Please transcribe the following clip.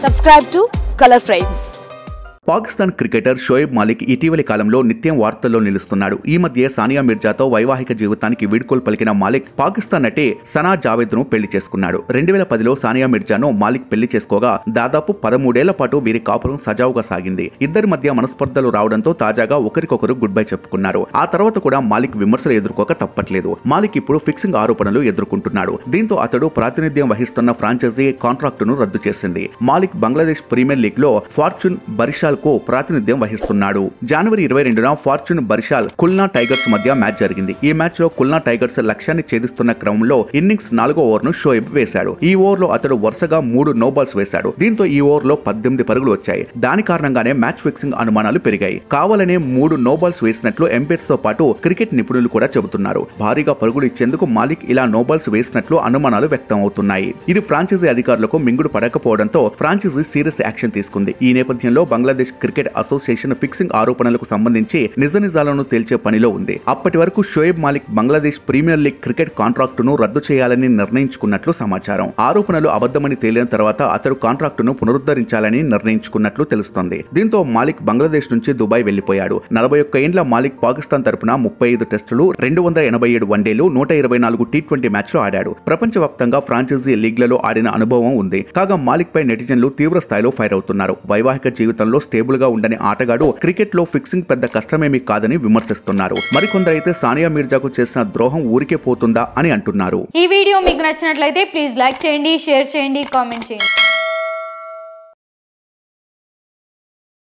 Subscribe to Color Frames. Pakistan cricketer Shoaib Malik ఇటీవలి కాలంలో నిత్యం వార్తల్లో నిలుస్తున్నాడు. ఈ మధ్య సానియా మిర్జాతో వైవాహిక జీవితానికి వీడ్కోలు పలికిన మాలిక్ పాకిస్తాన్ నటి సనా జావేద్ ను పెళ్లి చేసుకున్నాడు. 2010లో సానియా మిర్జాను మాలిక్ పెళ్లి చేసుకోగా దాదాపు 13 ఏళ్ల పాటు వీరి కాపురం సజావుగా సాగింది. ఇద్దరి మధ్య మనస్పర్ధలు రావడంతో తాజాగా ఒకరికొకరు గుడ్ బై చెప్పుకున్నారు. ఆ తర్వాత కూడా మాలిక్ విమర్శలు ఎదుర్కోక తప్పట్లేదు. మాలిక్ ఇప్పుడు ఫిక్సింగ్ ఆరోపణలు ఎదుర్కొంటున్నాడు. దీంతో అతడు ప్రాతినిధ్యం వహిస్తున్న ఫ్రాంచైజీ కాంట్రాక్టును రద్దు చేసింది. మాలిక్ బంగ్లాదేశ్ ప్రీమియర్ లీగ్ లో ఫార్చ్యూన్ బరిషాల్ కు ప్రాతినిధ్యం వహిస్తున్నాడు. జనవరి 22న ఫార్చ్యూన్ బరిషాల్ కుల్నా టైగర్స్ మధ్య మ్యాచ్ జరిగింది. ఈ మ్యాచ్ లో కుల్నా టైగర్స్ లక్ష్యాన్ని ఛేదిస్తున్న క్రమంలో ఇన్నింగ్స్ 4వ ఓవర్ను షోయబ్ వేశాడు. ఈ ఓవర్లో అతడు వరుసగా 3 నో బాల్స్ వేశాడు. దీంతో ఈ ఓవర్లో 18 పరుగులు వచ్చాయి. దాని కారణంగానే మ్యాచ్ ఫిక్సింగ్ అనుమానాలు పెరిగాయి. కావాలనే 3 నో బాల్స్ వేసినట్లు ఎంపైర్స్ తో పాటు క్రికెట్ నిపుణులు కూడా చెబుతున్నారు. భారీగా పరుగులు ఇచ్చేందుకు మాలిక్ ఇలా నో బాల్స్ వేసినట్లు అనుమానాలు వ్యక్తం అవుతున్నాయి. ఇది ఫ్రాంచైజీ అధికారులకు మింగుడు పడకపోవడంతో ఫ్రాంచైజీ సీరియస్ యాక్షన్ తీసుకుంది. ఈ నేపథ్యంలో బంగ్లాదేశ్ క్రికెట్ అసోసియేషన్ ఫిక్సింగ్ ఆరోపణలకు సంబంధించి నిజాలను తేల్చే పనిలో ఉంది. అప్పటి వరకు Shoaib Malik Bangladesh premier league cricket కాంట్రాక్టును రద్దు చేయాలని నిర్ణయించుకున్నట్లు సమాచారం. ఆరోపణలు అబద్ధమని తేలిన తర్వాత అతడు కాంట్రాక్టును పునరుద్ధరించాలని నిర్ణయించుకున్నట్లు తెలుస్తోంది. దీంతో మాలిక్ బంగ్లాదేశ్ నుంచి దుబాయ్ వెళ్లిపోయాడు. 41 ఏండ్ల మాలిక్ పాకిస్తాన్ తరపున 35 టెస్టులు, 287 వన్డేలు, 124 టీ20 మ్యాచ్లు ఆడాడు. ప్రపంచవ్యాప్తంగా ఫ్రాంచైజీ లీగ్లలో ఆడిన అనుభవం ఉంది. కాగా మాలిక్ పై నెటిజన్లు తీవ్ర స్థాయిలో ఫైర్ అవుతున్నారు. వైవాహిక జీవితంలో స్టేబుల్ గా ఉండని ఆటగాడు క్రికెట్ లో ఫిక్సింగ్ పెద్ద కష్టమేమీ కాదని విమర్శిస్తున్నారు. మరికొందరైతే సానియా మిర్జాకు చేసిన ద్రోహం ఊరికే పోతుందా అని అంటున్నారు. ఈ వీడియో మీకు నచ్చినట్లయితే ప్లీజ్ లైక్ చేయండి, షేర్ చేయండి, కామెంట్ చేయండి.